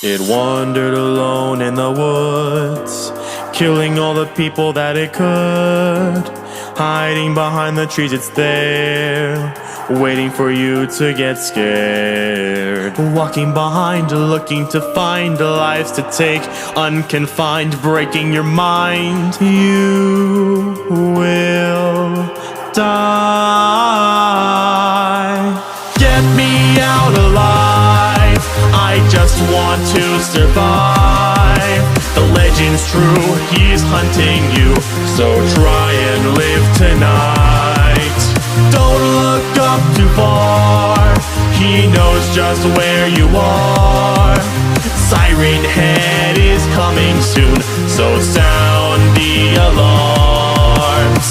It wandered alone in the woods, killing all the people that it could. Hiding behind the trees, it's there, waiting for you to get scared. Walking behind, looking to find lives to take, unconfined, breaking your mind. You will die. Get me out alive, I just want to survive. The legend's true, he's hunting you, so try and live tonight. Don't look up too far, he knows just where you are. Siren Head is coming soon, so sound the alarms.